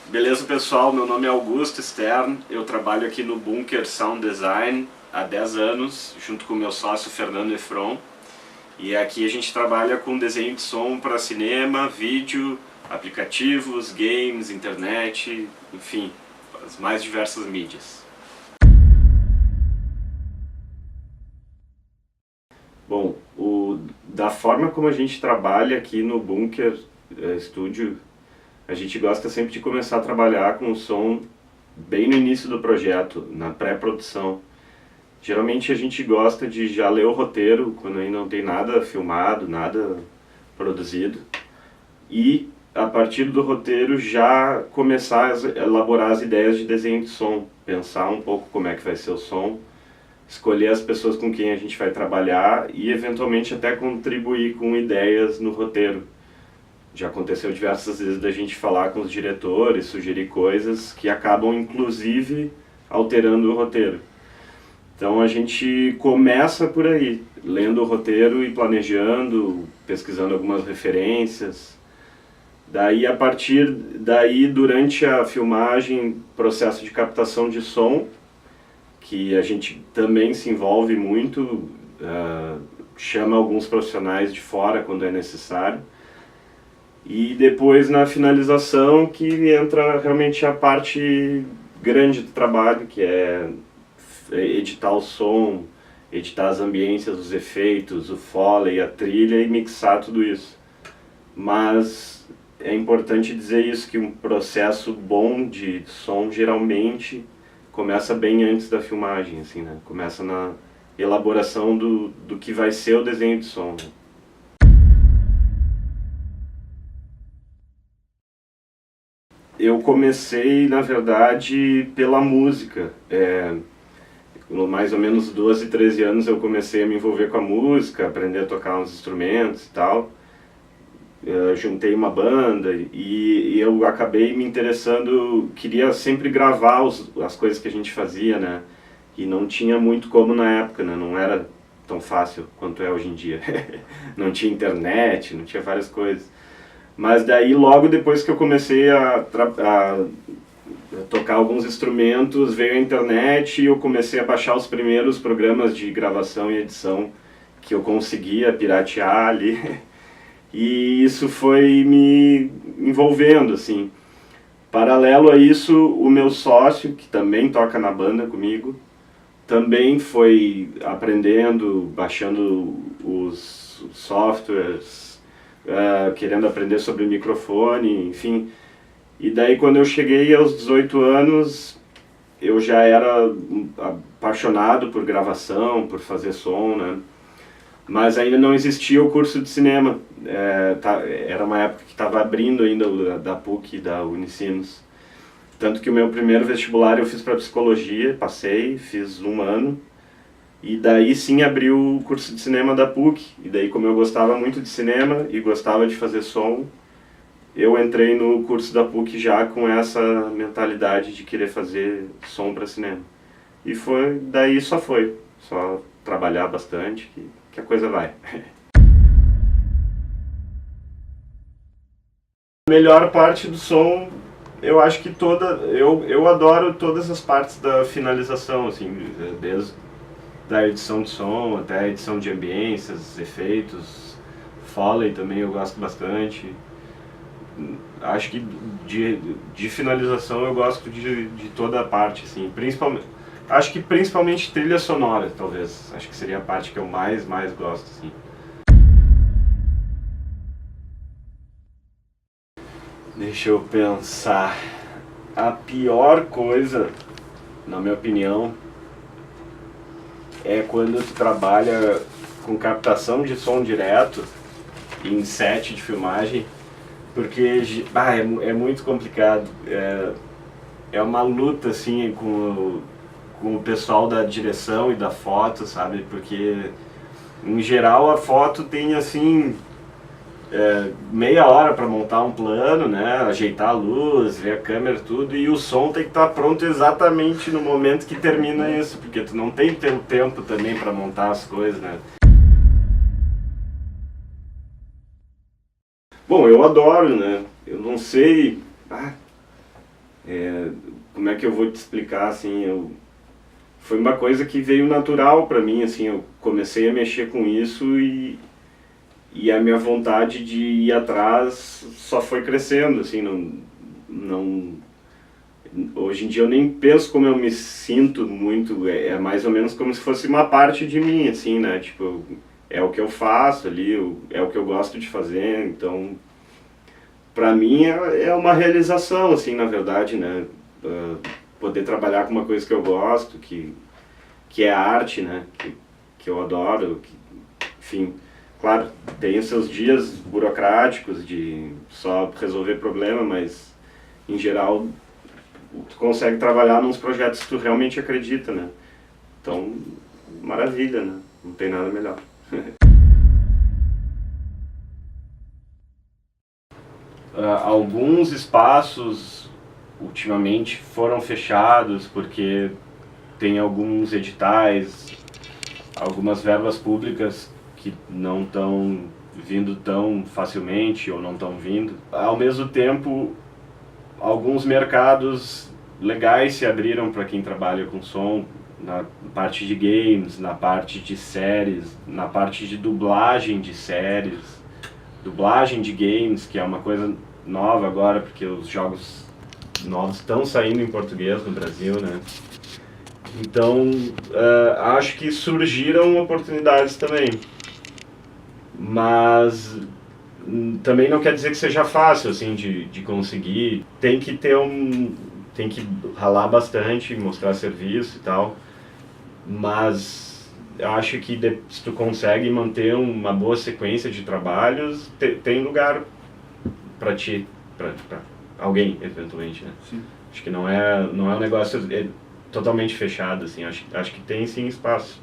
Beleza, pessoal? Meu nome é Augusto Stern, eu trabalho aqui no Bunker Sound Design há 10 anos, junto com o meu sócio Fernando Efron. E aqui a gente trabalha com desenho de som para cinema, vídeo, aplicativos, games, internet, enfim, as mais diversas mídias. Bom, da forma como a gente trabalha aqui no Bunker Studio, a gente gosta sempre de começar a trabalhar com o som bem no início do projeto, na pré-produção. Geralmente a gente gosta de já ler o roteiro, quando ainda não tem nada filmado, nada produzido, e a partir do roteiro já começar a elaborar as ideias de desenho de som, pensar um pouco como é que vai ser o som, escolher as pessoas com quem a gente vai trabalhar e eventualmente até contribuir com ideias no roteiro. Já aconteceu diversas vezes da gente falar com os diretores, sugerir coisas que acabam inclusive alterando o roteiro. Então a gente começa por aí, lendo o roteiro e planejando, pesquisando algumas referências. Daí, a partir daí, durante a filmagem, processo de captação de som, que a gente também se envolve muito, chama alguns profissionais de fora quando é necessário. E depois na finalização que entra realmente a parte grande do trabalho, que é editar o som, editar as ambiências, os efeitos, o foley, a trilha e mixar tudo isso. Mas é importante dizer isso, que um processo bom de som geralmente começa bem antes da filmagem, assim, né? Começa na elaboração do que vai ser o desenho de som. Eu comecei, na verdade, pela música. Mais ou menos 12, 13 anos eu comecei a me envolver com a música, aprender a tocar uns instrumentos e tal. Juntei uma banda e eu acabei me interessando, queria sempre gravar as coisas que a gente fazia, né? E não tinha muito como na época, né? Não era tão fácil quanto é hoje em dia. Não tinha internet, não tinha várias coisas. Mas daí logo depois que eu comecei a tocar alguns instrumentos, veio a internet e eu comecei a baixar os primeiros programas de gravação e edição que eu conseguia piratear ali. E isso foi me envolvendo, assim. Paralelo a isso, o meu sócio, que também toca na banda comigo, também foi aprendendo, baixando os softwares, querendo aprender sobre o microfone, enfim. E daí quando eu cheguei aos 18 anos, eu já era apaixonado por gravação, por fazer som, né? Mas ainda não existia o curso de cinema. Era uma época que estava abrindo ainda da PUC, da Unicinos. Tanto que o meu primeiro vestibular eu fiz para psicologia, passei, fiz um ano. E daí sim abriu o curso de cinema da PUC. E daí, como eu gostava muito de cinema e gostava de fazer som, eu entrei no curso da PUC já com essa mentalidade de querer fazer som para cinema. E daí só trabalhar bastante que a coisa vai. A melhor parte do som, eu acho que eu adoro todas as partes da finalização, assim, desde da edição de som até a edição de ambiências, efeitos, foley também eu gosto bastante. Acho que de finalização eu gosto de toda a parte, assim, acho que principalmente trilha sonora, talvez. Acho que seria a parte que eu mais gosto, assim. Deixa eu pensar. A pior coisa, na minha opinião, é quando tu trabalha com captação de som direto em set de filmagem, porque é muito complicado. É uma luta, assim, com o pessoal da direção e da foto, sabe? Porque, em geral, a foto tem, assim, meia hora para montar um plano, né? Ajeitar a luz, ver a câmera, tudo, e o som tem que estar pronto exatamente no momento que termina isso, porque tu não tem tempo também para montar as coisas, né? Bom, eu adoro, né? Eu não sei... como é que eu vou te explicar, assim, foi uma coisa que veio natural para mim, assim, eu comecei a mexer com isso e a minha vontade de ir atrás só foi crescendo, assim, hoje em dia eu nem penso como eu me sinto muito, é mais ou menos como se fosse uma parte de mim, assim, né, tipo, é o que eu faço ali, é o que eu gosto de fazer, então, pra mim é uma realização, assim, na verdade, né, poder trabalhar com uma coisa que eu gosto, que é a arte, né, que eu adoro, enfim, claro, tem os seus dias burocráticos de só resolver problema, mas, em geral, tu consegue trabalhar nos projetos que tu realmente acredita, né? Então, maravilha, né? Não tem nada melhor. Alguns espaços ultimamente foram fechados porque tem alguns editais, algumas verbas públicas que não estão vindo tão facilmente ou não estão vindo. Ao mesmo tempo, alguns mercados legais se abriram para quem trabalha com som, na parte de games, na parte de séries, na parte de dublagem de séries, dublagem de games, que é uma coisa nova agora, porque os jogos novos estão saindo em português no Brasil, né? Então, acho que surgiram oportunidades também, mas também não quer dizer que seja fácil, assim, de conseguir. Tem que tem que ralar bastante, mostrar serviço e tal, mas eu acho que se tu consegue manter uma boa sequência de trabalhos, tem lugar para ti, para alguém, eventualmente, né? Sim. Acho que não é um negócio totalmente fechado, assim, acho que tem sim espaço.